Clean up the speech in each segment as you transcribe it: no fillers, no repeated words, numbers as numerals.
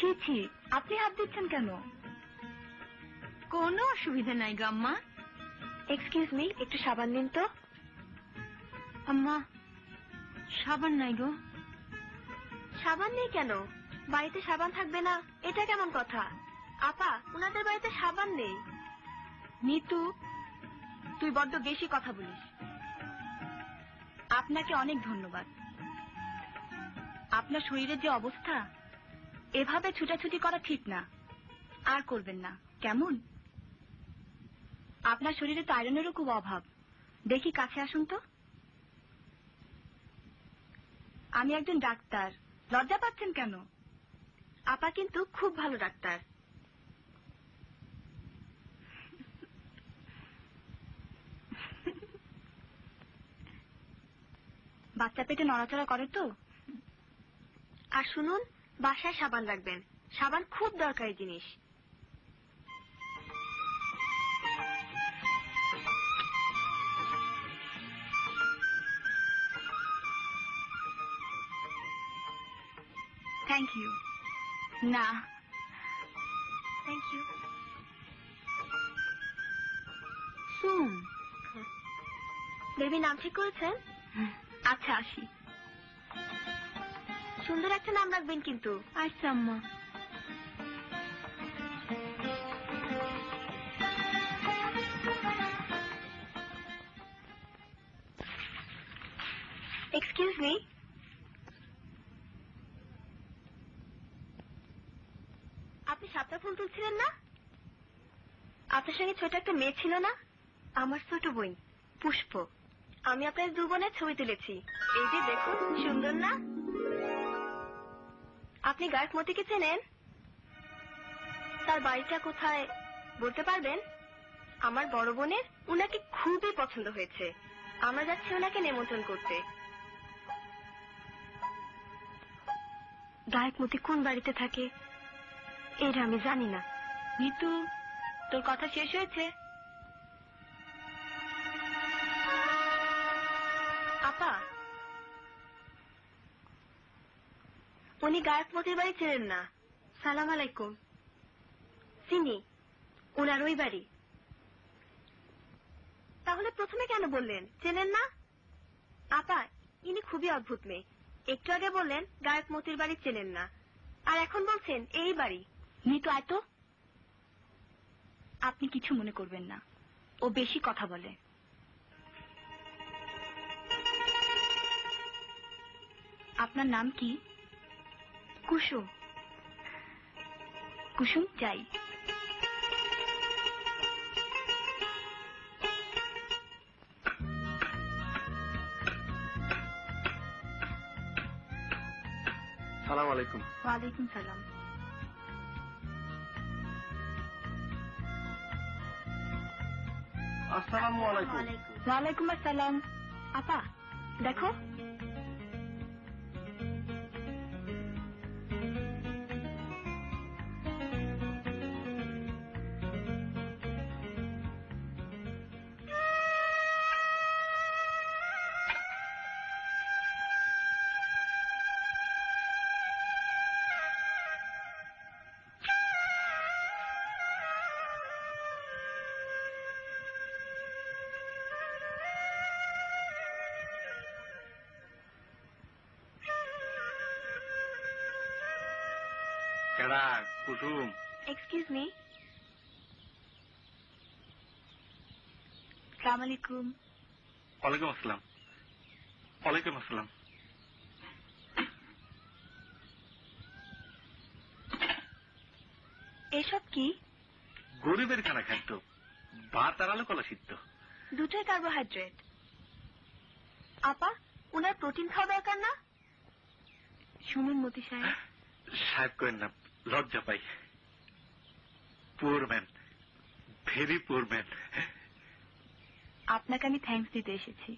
ছি ছি, আপনি হাত দিচ্ছেন কেন? কোনো অসুবিধা নাই গো আম্মা। এক্সকিউজ মি, একটু সাবান দিন তো। আম্মা, সাবান নাই গো। সাবান নেই কেন? বাড়িতে সাবান থাকবে না এটা কেমন কথা? আপা, উনাদের বাড়িতে সাবান নেই। নিতু, তুই বড্ড বেশি কথা বলিস। আপনাকে অনেক ধন্যবাদ। আপনার শরীরের যে অবস্থা, এভাবে ছুটাছুটি করা ঠিক না। আর করবেন না, কেমন? আপনার শরীরে তো আয়রনেরও খুব অভাব। দেখি কাছে আসুন তো। আমি একজন ডাক্তার, লজ্জা পাচ্ছেন কেন? আপা কিন্তু খুব ভালো ডাক্তার। বাচ্চা পেটে নড়াচড়া করে তো। আর শুনুন, বাসায় সাবান রাখবেন। সাবান খুব দরকারি জিনিস। Thank you. না, থ্যাংক ইউ। সুম। বেবি নাম ঠিক করেছেন? আচ্ছা, আসি। সুন্দর একটা নাম রাখবেন কিন্তু। আচ্ছা আম্মা। এক্সকিউজ মি, আপনি সাতটা ফুল তুলছিলেন না? আপনার সঙ্গে ছোট একটা মেয়ে ছিল না? আমার ছোট বোন পুষ্প। আমি আপনার দু বোনের ছবি তুলেছি। এই যে দেখুন, সুন্দর না? আপনি গায়ক মতিকে চেনেন? তার বাড়িটা কোথায় বলতে পারবেন? আমার বড় বোনের উনাকে খুবই পছন্দ হয়েছে। আমরা যাচ্ছি ওনাকে নিমন্ত্রণ করতে। গায়ক মতি কোন বাড়িতে থাকে এটা আমি জানি না। নিতু, তোর কথা শেষ হয়েছে? আপা, উনি গায়ক মতির বাড়ি চেনেন না। সালাম আলাইকুম। চিনি, উনার ওই বাড়ি। তাহলে প্রথমে কেন বললেন চেনেন না? আপা, ইনি খুবই অদ্ভুত মেয়ে। একটু আগে বললেন গায়ক মতির বাড়ি চেনেন না, আর এখন বলছেন এই বাড়ি। নিতু, আয় তো। আপনি কিছু মনে করবেন না, ও বেশি কথা বলে। আপনার নাম কি? কুসুম। কুসুম, যাই। সালাম আলাইকুম। ওয়ালাইকুম সালাম। আসসালামু আলাইকুম। ওয়ালাইকুম আসসালাম। আপা, দেখো। কেডা? কুসুম। Excuse me. সালাম আলাইকুম। ওয়ালাইকুম আসসালাম। ওয়ালাইকুম আসসালাম। এসব কি? গরিবের খানা খাদ্য, ভাত আর আলু কলা সিদ্ধ। দুটোই কার্বোহাইড্রেট। আপা, উনার প্রোটিন খাওয়া দরকার না? শুনুন মতি সাহেব। সাহেব করেন না, লজ্জা পাই। পুর ম্যান, ভেরি পুর ম্যান। আপনাকে আমি থ্যাঙ্কস দিতে এসেছি।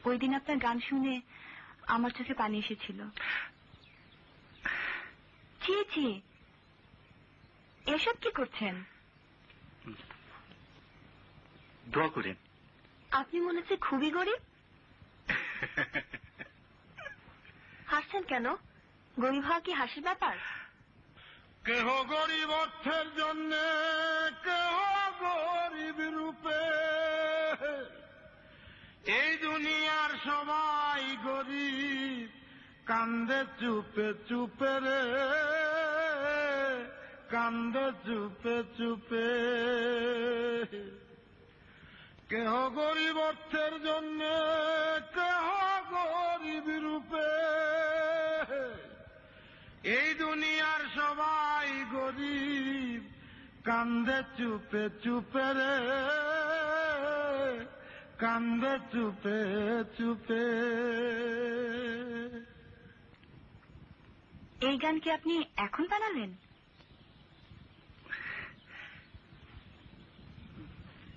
ওই দিন আপনার গান শুনে আমার চোখে পানি এসেছিল। ছি ছি, এসব কি করছেন? দোয়া করেন। আপনি মনে হচ্ছে খুবই গরিব। হাসছেন কেন? গরিব হওয়া কি হাসির ব্যাপার? কেহ গরিব অর্থের জন্য, কেহ গরিব রূপে, এই দুনিয়ার সবাই গরিব, কান্দে চুপে চুপে রে, কান্দে চুপে চুপে। কেহ গরিব অর্থের জন্য, কেহ গরিব রূপে, এই দুনিয়ার সবাই গরিব, কান্দে চুপে চুপে রে, কান্দে চুপে চুপে। এই গান কি আপনি এখন বানালেন?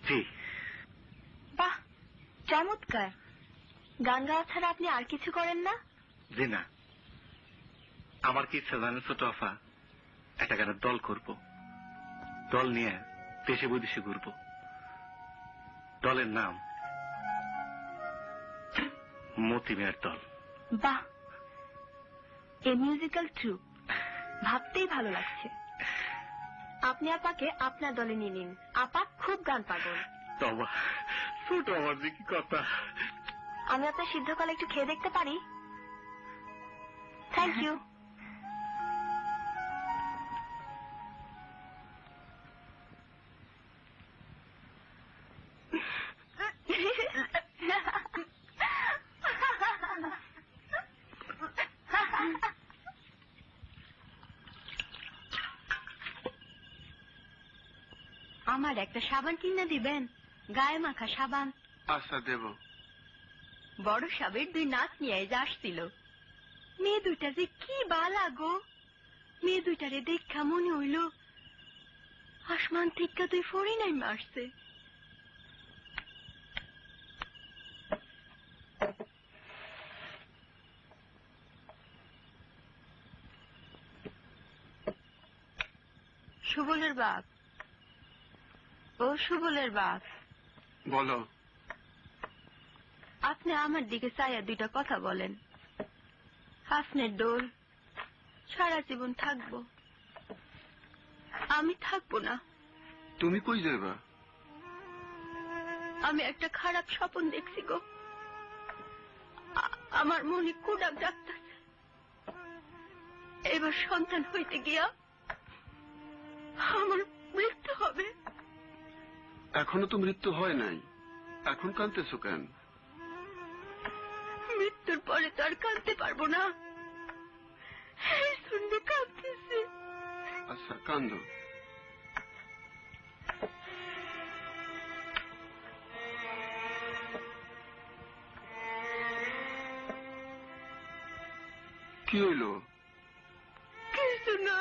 জি। বাহ, চমৎকার। গান গাওয়া ছাড়া আপনি আর কিছু করেন না? জি না, আমার কি ইচ্ছা জানেন ছোট আফা? একটা গানের দল করব, দল নিয়ে দেশে বিদেশে ঘুরব। দলের নাম মতি মিয়ার দল। বাহ, এ মিউজিক্যাল ট্রুপ, ভাবতেই ভালো লাগছে। আপনি আপাকে আপনার দলে নিয়ে নিন, আপা খুব গান পাগল। তবা ছোট আমার যে কি কথা। আমি আপনার সিদ্ধ কলা একটু খেয়ে দেখতে পারি? Thank you. আমার একটা সাবান কিনে দিবেন, গায়ে মাখা সাবান। আচ্ছা দেব। বড় সাবের 2 নাচ নিয়ে আসছিল। মেয়ে দুইটা যে কি বালা গো, মেয়ে দুইটারে দেখা মনে হইল আসমান থেকে 2 ফড়িং মারছে। সুবলের বাপ, ও সুবলের বাপ, বলো। আপনি আমার দিকে চাইয়া 2টা কথা বলেন। আপনার দোল সারা জীবন থাকবো, আমি থাকবো না। তুমি কই যাবা? আমি একটা খারাপ স্বপ্ন দেখছি গো, আমার মনে কুডাক ডাকতেছে। এবার সন্তান হইতে গিয়া আমার মৃত্যু হবে। এখনো তো মৃত্যু হয় নাই, এখন কাঁদতেছো কেন? মৃত্যুর পরে তো আর কাঁদতে পারবো না, এই শুনবে কাঁদতেছে। আচ্ছা কান্দো। কি হইলো? কিছু না।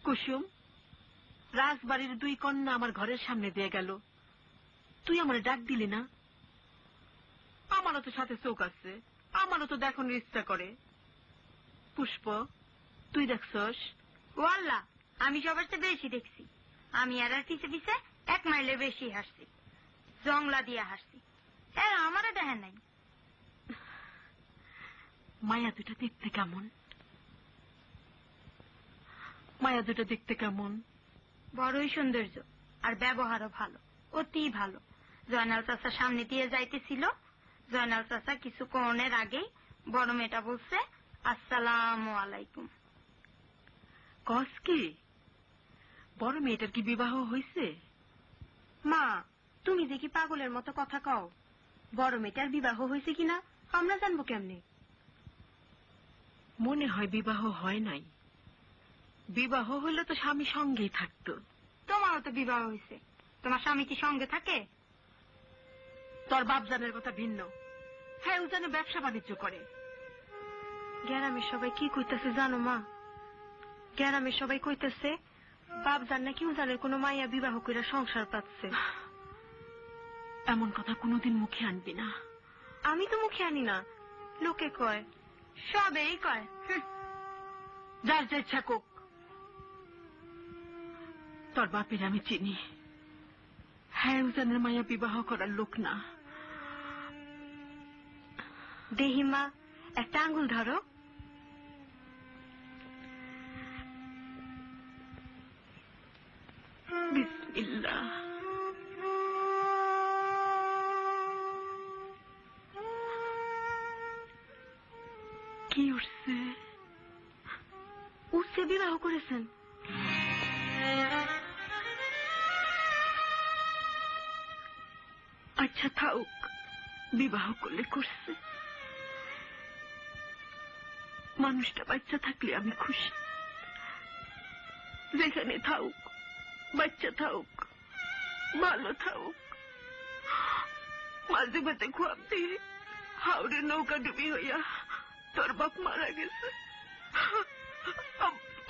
কুসুম, রাজবাড়ির 2 কন্যা আমার ঘরের সামনে দিয়ে গেল, তুই আমার ডাক দিলি না? আমারও তো সাথে চোখ আছে, আমারও তো দেখানোর ইচ্ছা করে। পুষ্প, তুই দেখছস? ও আল্লাহ, আমি সবার চেয়ে বেশি দেখছি। আমি আর পিছে পিছে 1 মাইলের বেশি হাসছি, জংলা দিয়ে হাসছি। হ্যাঁ, আমারও দেখেন নাই। মায়া দুটা দেখতে কেমন? মায়া দুটা দেখতে কেমন? বড়ই সৌন্দর্য, আর ব্যবহারও ভালো, অতি ভালো। জয়নাল চাচা সামনে দিয়ে যাইতেছিল, জয়নাল চাচা কিছু কোণের আগেই বড় মেয়েটা বলছে আসসালামু আলাইকুম। কস কি? বড় মেয়েটার কি বিবাহ হয়েছে? মা, তুমি যে কি পাগলের মতো কথা কও? বড় মেয়েটার বিবাহ হয়েছে কিনা আমরা জানবো কেমনে? মনে হয় বিবাহ হয় নাই। বিবাহ হইলে তো স্বামী সঙ্গেই থাকতো। তোমারও তো বিবাহ হয়েছে, তোমার স্বামী কি সঙ্গে থাকে? তোর বাপজানের কথা ভিন্ন। হ্যাঁ, ও যেন ব্যবসা বাণিজ্য করে। গ্রামের সবাই কি কইতেছে জানো মা? গ্রামের সবাই কইতেছে বাপ জান নাকি উজানের কোনো মাইয়া বিবাহ করে সংসার পাচ্ছে। এমন কথা কোনোদিন মুখে আনবি না। আমি তো মুখে আনি না, লোকে কয়, সবেই কয়। যার যা ইচ্ছা কোক। তোর বাপের আমি চিনি। হ্যাঁ, উজানের মাইয়া বিবাহ করার লোক না। দেহিমা, একটা আঙ্গুল ধরো। বিসমিল্লাহ। কি উঠছে? উঠছে বিবাহ করেছেন? আচ্ছা থাউক, বিবাহ করলে করছে। মানুষটা বাচ্চা থাকলে আমি খুশি। যেখানে থাউক, বাচ্চা থাউক, ভালো থাউক। মাঝে মাঝে খুয়াব দিয়ে হাওড়ে নৌকা ডুবি হইয়া তোর বাপ মারা গেছে।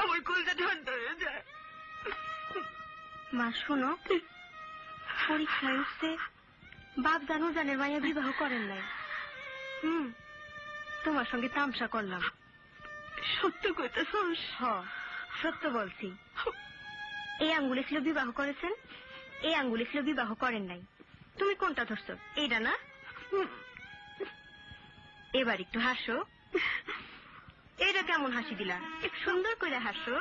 আমার কলজা ঠান্ডা হয়ে যায়। মা শোনো, পরীক্ষায় উঠছে বাপ জানো জানের মাইয়া বিবাহ করেন নাই। তোমার সঙ্গে তামসা করলাম। সত্য কইতেছস? সত্য বলছি। এই আঙ্গুলে ছিল বিবাহ করেছেন, এই আঙ্গুলে ছিল বিবাহ করেন নাই। তুমি কোনটা ধরছো? এইটা না? এবার একটু হাসো। এইটা কেমন হাসি দিলা? সুন্দর করে হাসো।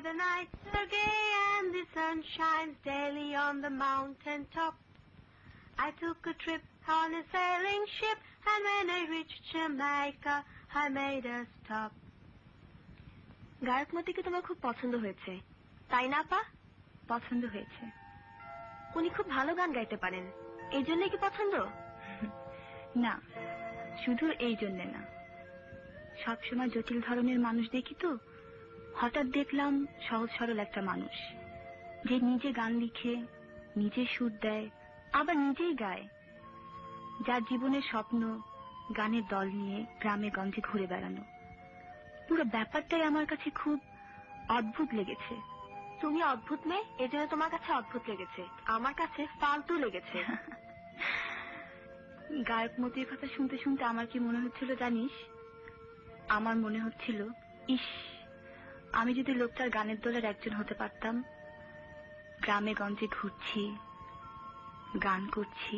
The nights are gay and the sun shines daily on the mountain top. I took a trip on a sailing ship, and when I reached Jamaica, I made a stop. গায়ক মতিকে তোমার খুব পছন্দ হয়েছে, তাই না আপা? পছন্দ হয়েছে। উনি খুব ভালো গান গাইতে পারেন, এই জন্য কি পছন্দ? না, শুধু এই জন্য না। সবসময় জটিল ধরনের মানুষ দেখি তো, হঠাৎ দেখলাম সহজ সরল একটা মানুষ, যে নিজে গান লিখে, নিজে সুর দেয়, আবার নিজেই গায়, যার জীবনের স্বপ্ন গানের দল নিয়ে গ্রামে গঞ্জে ঘুরে বেড়ানো। পুরো ব্যাপারটাই আমার কাছে খুব অদ্ভুত লেগেছে। তুমি অদ্ভুত মেয়ে, এজন্য তোমার কাছে অদ্ভুত লেগেছে, আমার কাছে ফালতু লেগেছে। গায়ক মতির কথা শুনতে শুনতে আমার কি মনে হচ্ছিল জানিস? আমার মনে হচ্ছিল, ইস, আমি যদি লোকটার গানের দলের একজন হতে পারতাম। গ্রামে গঞ্জে ঘুরছি, গান করছি।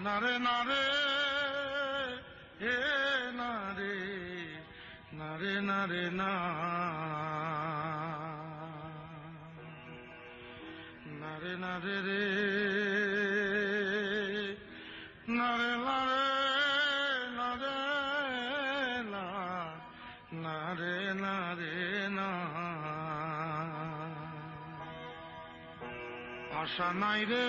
নারে নারে হে নারে নারে নারে না নারে নারে রে নারে নারে নারে না নারে নারে না আশা নাই রে